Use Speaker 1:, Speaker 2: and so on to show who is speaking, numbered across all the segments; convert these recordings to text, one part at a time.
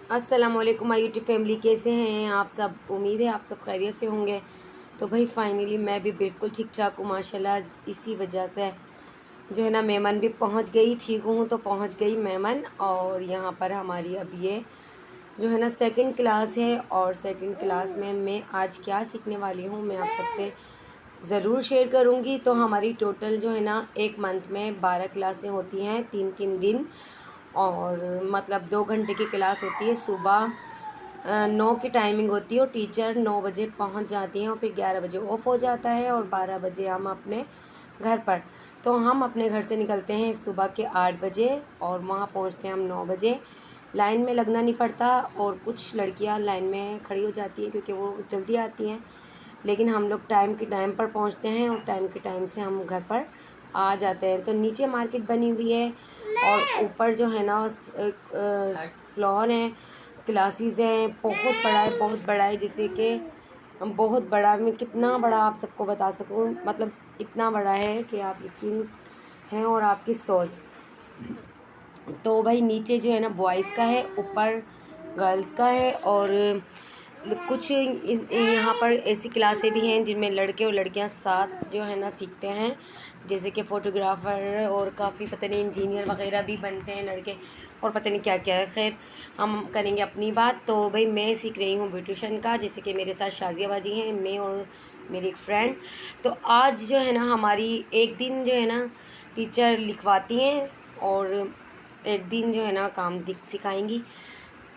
Speaker 1: अस्सलाम वालेकुम my YouTube family, कैसे हैं आप सब। उम्मीद है आप सब खैरियत से होंगे। तो भाई फाइनली मैं भी बिल्कुल ठीक ठाक हूँ माशाल्लाह। इसी वजह से जो है ना मेमन भी पहुँच गई, ठीक हूँ तो पहुँच गई मेमन। और यहाँ पर हमारी अब ये जो है ना सेकंड क्लास है, और सेकंड क्लास में मैं आज क्या सीखने वाली हूँ मैं आप सबसे ज़रूर शेयर करूँगी। तो हमारी टोटल जो है ना एक मंथ में 12 क्लासें होती हैं, 3-3 दिन। और मतलब 2 घंटे की क्लास होती है। सुबह 9 की टाइमिंग होती है और टीचर 9 बजे पहुंच जाती हैं और फिर 11 बजे ऑफ हो जाता है और 12 बजे हम अपने घर पर। तो हम अपने घर से निकलते हैं सुबह के 8 बजे और वहाँ पहुँचते हैं हम 9 बजे। लाइन में लगना नहीं पड़ता, और कुछ लड़कियां लाइन में खड़ी हो जाती हैं क्योंकि वो जल्दी आती हैं, लेकिन हम लोग टाइम के टाइम पर पहुँचते हैं और टाइम के टाइम से हम घर पर आ जाते हैं। तो नीचे मार्केट बनी हुई है और ऊपर जो है ना फ्लोर है, क्लासेस हैं। बहुत बड़ा है, बहुत बड़ा है, जैसे कि बहुत बड़ा, मैं कितना बड़ा आप सबको बता सकूं, मतलब इतना बड़ा है कि आप यकीन है और आपकी सोच। तो भाई नीचे जो है ना बॉयज़ का है, ऊपर गर्ल्स का है। और कुछ यहाँ पर ऐसी क्लासें भी हैं जिनमें लड़के और लड़कियाँ साथ जो है ना सीखते हैं, जैसे कि फ़ोटोग्राफ़र और काफ़ी पता नहीं इंजीनियर वगैरह भी बनते हैं लड़के, और पता नहीं क्या क्या है। खैर हम करेंगे अपनी बात। तो भाई मैं सीख रही हूँ ब्यूटिशन का, जैसे कि मेरे साथ शाज़िया बाजी हैं, मैं और मेरी एक फ्रेंड। तो आज जो है ना हमारी एक दिन जो है ना टीचर लिखवाती हैं और एक दिन जो है ना काम सिखाएंगी।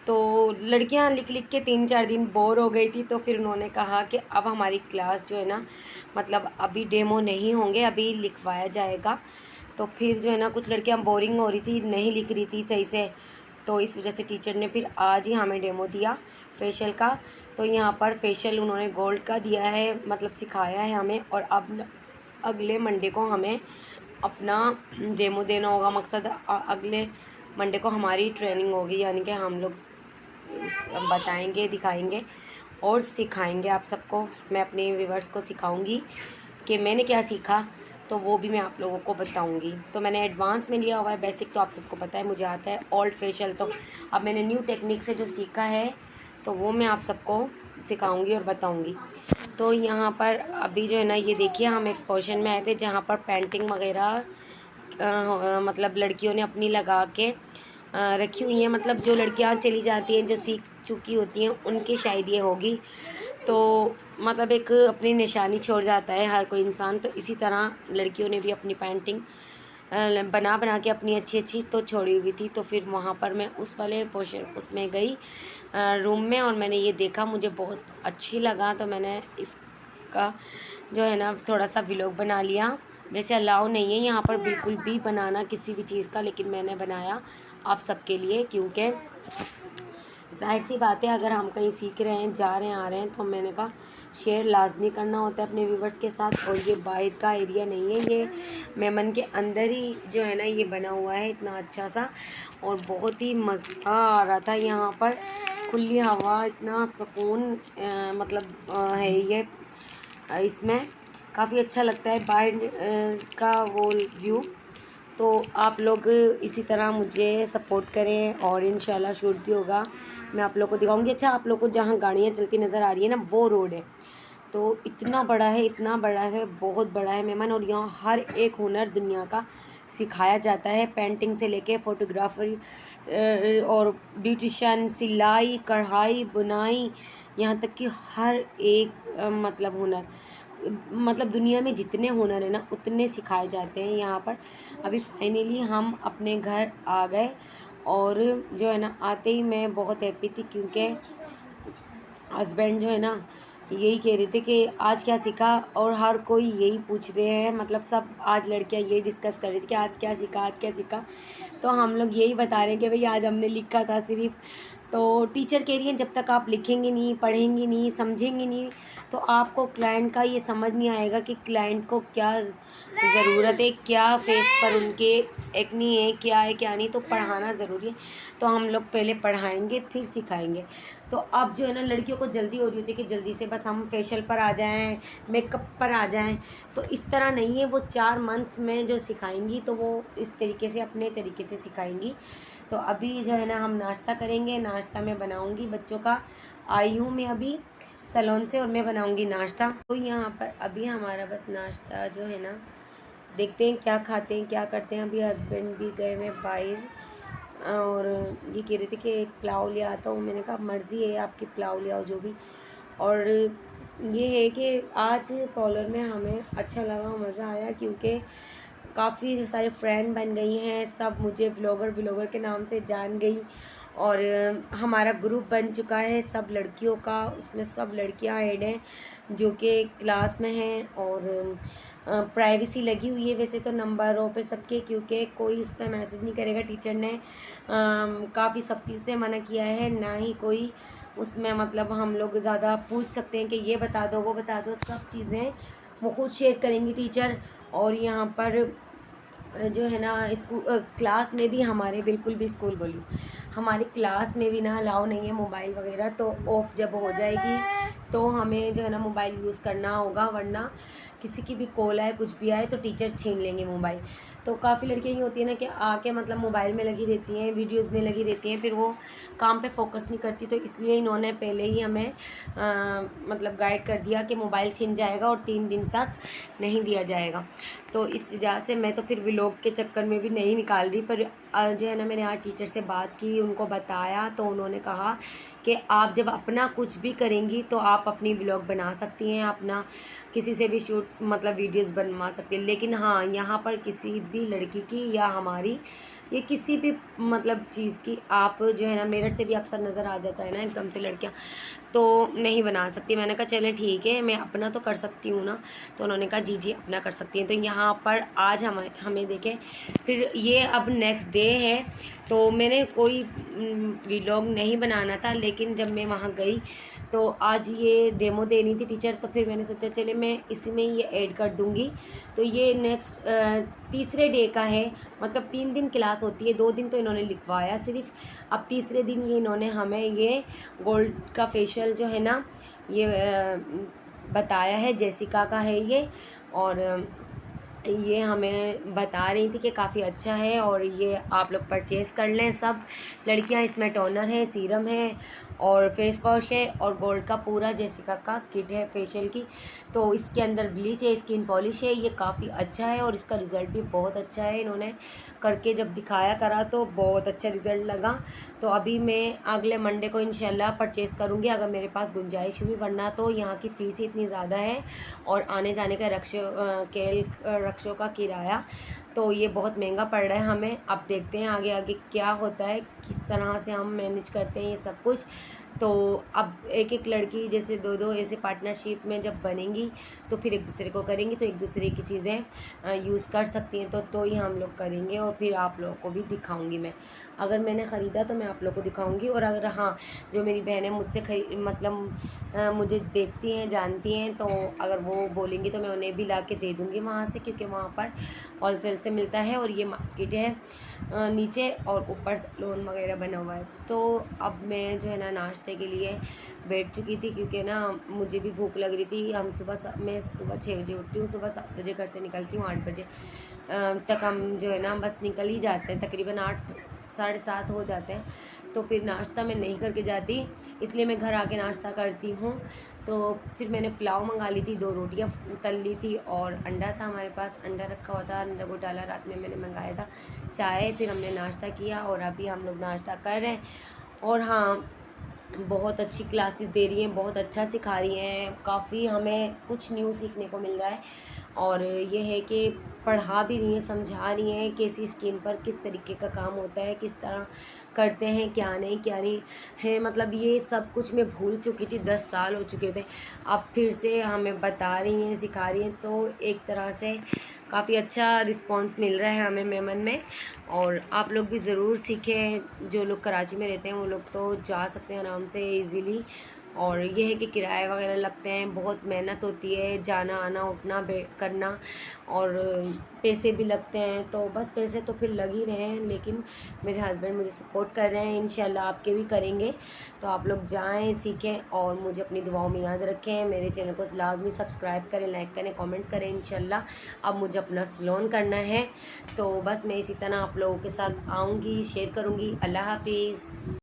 Speaker 1: तो लड़कियां लिख लिख के 3-4 दिन बोर हो गई थी, तो फिर उन्होंने कहा कि अब हमारी क्लास जो है ना मतलब अभी डेमो नहीं होंगे, अभी लिखवाया जाएगा। तो फिर जो है ना कुछ लड़कियां बोरिंग हो रही थी, नहीं लिख रही थी सही से, तो इस वजह से टीचर ने फिर आज ही हमें डेमो दिया फेशियल का। तो यहाँ पर फेशियल उन्होंने गोल्ड का दिया है, मतलब सिखाया है हमें। और अब अगले मंडे को हमें अपना डेमो देना होगा। मकसद अगले मंडे को हमारी ट्रेनिंग होगी, यानी कि हम लोग बताएंगे, दिखाएंगे और सिखाएंगे आप सबको। मैं अपने व्यूवर्स को सिखाऊंगी कि मैंने क्या सीखा, तो वो भी मैं आप लोगों को बताऊंगी। तो मैंने एडवांस में लिया हुआ है, बेसिक तो आप सबको पता है मुझे आता है, ओल्ड फेशियल तो अब मैंने न्यू टेक्निक से जो सीखा है तो वो मैं आप सबको सिखाऊंगी और बताऊंगी। तो यहाँ पर अभी जो है ना ये देखिए, हम एक पोर्शन में आए थे जहाँ पर पेंटिंग वगैरह मतलब लड़कियों ने अपनी लगा के रखी हुई हैं। मतलब जो लड़कियां चली जाती हैं, जो सीख चुकी होती हैं, उनकी शायद ये होगी। तो मतलब एक अपनी निशानी छोड़ जाता है हर कोई इंसान, तो इसी तरह लड़कियों ने भी अपनी पेंटिंग बना बना के अपनी अच्छी अच्छी तो छोड़ी हुई थी। तो फिर वहाँ पर मैं उस वाले पोर्शन उसमें गई रूम में, और मैंने ये देखा, मुझे बहुत अच्छी लगा, तो मैंने इसका जो है ना थोड़ा सा व्लॉग बना लिया। वैसे अलाउ नहीं है यहाँ पर बिल्कुल भी बनाना किसी भी चीज़ का, लेकिन मैंने बनाया आप सबके लिए, क्योंकि जाहिर सी बात है अगर हम कहीं सीख रहे हैं, जा रहे हैं, आ रहे हैं, तो मैंने कहा शेयर लाजमी करना होता है अपने व्यूवर्स के साथ। और ये बाहर का एरिया नहीं है, ये मेमन के अंदर ही जो है ना ये बना हुआ है, इतना अच्छा सा। और बहुत ही मज़ा आ रहा था यहाँ पर, खुली हवा, इतना सुकून मतलब है ये इसमें, काफ़ी अच्छा लगता है बाहर का वो व्यू। तो आप लोग इसी तरह मुझे सपोर्ट करें और इंशाल्लाह शूट भी होगा, मैं आप लोग को दिखाऊंगी। अच्छा, आप लोग को जहाँ गाड़ियाँ चलती नज़र आ रही है ना, वो रोड है। तो इतना बड़ा है, इतना बड़ा है, बहुत बड़ा है मेहमान। और यहाँ हर एक हुनर दुनिया का सिखाया जाता है, पेंटिंग से लेके फोटोग्राफरी और ब्यूटिशन, सिलाई, कढ़ाई, बुनाई, यहाँ तक कि हर एक मतलब हुनर, मतलब दुनिया में जितने हुनर हैं ना उतने सिखाए जाते हैं यहाँ पर। अभी फाइनली हम अपने घर आ गए, और जो है ना आते ही मैं बहुत हैप्पी थी, क्योंकि हस्बैंड जो है ना यही कह रहे थे कि आज क्या सीखा, और हर कोई यही पूछ रहे हैं, मतलब सब आज लड़कियां यही डिस्कस कर रही थी कि आज क्या सीखा, आज क्या सीखा। तो हम लोग यही बता रहे हैं कि भाई आज हमने लिखा था सिर्फ। तो टीचर कह रही हैं जब तक आप लिखेंगे नहीं, पढ़ेंगे नहीं, समझेंगे नहीं, तो आपको क्लाइंट का ये समझ नहीं आएगा कि क्लाइंट को क्या ज़रूरत है, क्या फेस पर उनके एक्नी है, क्या है क्या नहीं। तो पढ़ाना ज़रूरी है, तो हम लोग पहले पढ़ाएंगे फिर सिखाएंगे। तो अब जो है ना लड़कियों को जल्दी हो रही होती है कि जल्दी से बस हम फेशियल पर आ जाएं, मेकअप पर आ जाएं। तो इस तरह नहीं है, वो 4 मंथ में जो सिखाएंगी तो वो इस तरीके से अपने तरीके से सिखाएंगी। तो अभी जो है ना हम नाश्ता करेंगे। नाश्ता मैं बनाऊंगी बच्चों का, आई हूँ मैं अभी सैलून से और मैं बनाऊंगी नाश्ता। तो यहाँ पर अभी हमारा बस नाश्ता जो है ना, देखते हैं क्या खाते हैं क्या करते हैं। अभी हस्बैंड भी गए हुए बाहर और ये कह रहे थे कि एक पुलाव ले आता हूँ। मैंने कहा मर्ज़ी है आपकी, पुलाव ले आओ जो भी। और ये है कि आज पार्लर में हमें अच्छा लगा, मज़ा आया, क्योंकि काफ़ी सारे फ्रेंड बन गई हैं, सब मुझे ब्लॉगर के नाम से जान गई। और हमारा ग्रुप बन चुका है सब लड़कियों का, उसमें सब लड़कियां ऐड हैं जो कि क्लास में हैं। और प्राइवेसी लगी हुई है वैसे तो नंबरों पे सबके, क्योंकि कोई उस पर मैसेज नहीं करेगा। टीचर ने काफ़ी सख्ती से मना किया है, ना ही कोई उसमें मतलब हम लोग ज़्यादा पूछ सकते हैं कि ये बता दो वो बता दो, सब चीज़ें वो खुद शेयर करेंगी टीचर। और यहाँ पर जो है ना स्कूल क्लास में भी हमारे, बिल्कुल भी स्कूल बोलूँ, हमारी क्लास में भी ना अलाउ नहीं है मोबाइल वगैरह। तो ऑफ़ जब हो जाएगी तो हमें जो है ना मोबाइल यूज़ करना होगा, वरना किसी की भी कॉल आए कुछ भी आए तो टीचर छीन लेंगे मोबाइल। तो काफ़ी लड़कियाँ ये होती है ना कि आके मतलब मोबाइल में लगी रहती हैं, वीडियोज़ में लगी रहती हैं, फिर वो काम पे फोकस नहीं करती। तो इसलिए इन्होंने पहले ही हमें मतलब गाइड कर दिया कि मोबाइल छीन जाएगा और 3 दिन तक नहीं दिया जाएगा। तो इस वजह से मैं तो फिर व्लॉग के चक्कर में भी नहीं निकाल रही। पर जो है ना मैंने आज टीचर से बात की, उनको बताया, तो उन्होंने कहा कि आप जब अपना कुछ भी करेंगी तो आप अपनी व्लॉग बना सकती हैं, अपना किसी से भी शूट मतलब वीडियोस बनवा सकती हैं। लेकिन हाँ, यहाँ पर किसी भी लड़की की या हमारी ये किसी भी मतलब चीज़ की आप जो है ना, मिरर से भी अक्सर नज़र आ जाता है ना एकदम से लड़कियाँ, तो नहीं बना सकती। मैंने कहा चले ठीक है, मैं अपना तो कर सकती हूँ ना। तो उन्होंने कहा जी जी अपना कर सकती हैं। तो यहाँ पर आज हमें देखें, फिर ये अब नेक्स्ट डे है। तो मैंने कोई व्लॉग नहीं बनाना था, लेकिन जब मैं वहाँ गई तो आज ये डेमो देनी थी टीचर, तो फिर मैंने सोचा चले मैं इसी में ये ऐड कर दूँगी। तो ये नेक्स्ट तीसरे डे का है, मतलब 3 दिन क्लास होती है, 2 दिन तो इन्होंने लिखवाया सिर्फ। अब तीसरे दिन ये इन्होंने हमें ये गोल्ड का फेशियल जो है ना ये बताया है, जेसिका का है ये। और ये हमें बता रही थी कि काफ़ी अच्छा है और ये आप लोग परचेज़ कर लें सब लड़कियां। इसमें टोनर है, सीरम है और फेस वॉश है और गोल्ड का पूरा जेसिका का किट है फेशियल की। तो इसके अंदर ब्लीच है, स्किन पॉलिश है, ये काफ़ी अच्छा है और इसका रिज़ल्ट भी बहुत अच्छा है। इन्होंने करके जब दिखाया करा तो बहुत अच्छा रिज़ल्ट लगा। तो अभी मैं अगले मंडे को इंशाल्लाह परचेज़ करूँगी अगर मेरे पास गुंजाइश हुई, वरना तो यहाँ की फ़ीस ही इतनी ज़्यादा है और आने जाने का रक्षों का किराया, तो ये बहुत महंगा पड़ रहा है हमें। अब देखते हैं आगे आगे क्या होता है, किस तरह से हम मैनेज करते हैं ये सब कुछ। तो अब एक एक लड़की जैसे दो दो ऐसे पार्टनरशिप में जब बनेंगी तो फिर एक दूसरे को करेंगी, तो एक दूसरे की चीज़ें यूज़ कर सकती हैं। तो ही हम लोग करेंगे और फिर आप लोगों को भी दिखाऊंगी मैं। अगर मैंने ख़रीदा तो मैं आप लोगों को दिखाऊंगी। और अगर हाँ, जो मेरी बहनें मुझसे मतलब मुझे देखती हैं जानती हैं, तो अगर वो बोलेंगी तो मैं उन्हें भी ला के दे दूँगी वहाँ से, क्योंकि वहाँ पर होलसेल से मिलता है और ये मार्केट है नीचे और ऊपर सैलून वगैरह बना हुआ है। तो अब मैं जो है ना नाश्ते के लिए बैठ चुकी थी, क्योंकि ना मुझे भी भूख लग रही थी। मैं सुबह 6 बजे उठती हूँ, सुबह 7 बजे घर से निकलती हूँ, 8 बजे तक हम जो है ना बस निकल ही जाते हैं, तकरीबन 8 साढ़े 7 हो जाते हैं। तो फिर नाश्ता मैं नहीं करके जाती, इसलिए मैं घर आके नाश्ता करती हूँ। तो फिर मैंने पुलाव मंगा ली थी, 2 रोटियाँ तल ली थी और अंडा था हमारे पास, अंडा रखा हुआ था, अंडा को डाला, रात में मैंने मंगाया था। चाय, फिर हमने नाश्ता किया और अभी हम लोग नाश्ता कर रहे हैं। और हाँ, बहुत अच्छी क्लासेस दे रही हैं, बहुत अच्छा सिखा रही हैं, काफ़ी हमें कुछ न्यू सीखने को मिल रहा है। और ये है कि पढ़ा भी रही हैं, समझा रही हैं कैसी स्किन पर किस तरीके का काम होता है, किस तरह करते हैं, क्या नहीं है। मतलब ये सब कुछ मैं भूल चुकी थी, 10 साल हो चुके थे। अब फिर से हमें बता रही हैं, सिखा रही हैं, तो एक तरह से काफ़ी अच्छा रिस्पांस मिल रहा है हमें मेमन में। और आप लोग भी ज़रूर सीखें, जो लोग कराची में रहते हैं वो लोग तो जा सकते हैं आराम से इजीली, और ये है कि किराए वगैरह लगते हैं, बहुत मेहनत होती है, जाना आना उठना करना, और पैसे भी लगते हैं। तो बस पैसे तो फिर लग ही रहे हैं, लेकिन मेरे हस्बैंड मुझे सपोर्ट कर रहे हैं, इंशाल्लाह आपके भी करेंगे। तो आप लोग जाएं, सीखें और मुझे अपनी दुआओं में याद रखें। मेरे चैनल को लाजमी सब्सक्राइब करें, लाइक करें, कमेंट्स करें। इंशाल्लाह अब मुझे अपना सैलून करना है, तो बस मैं इसी तरह आप लोगों के साथ आऊँगी, शेयर करूँगी। अल्लाह हाफिज़।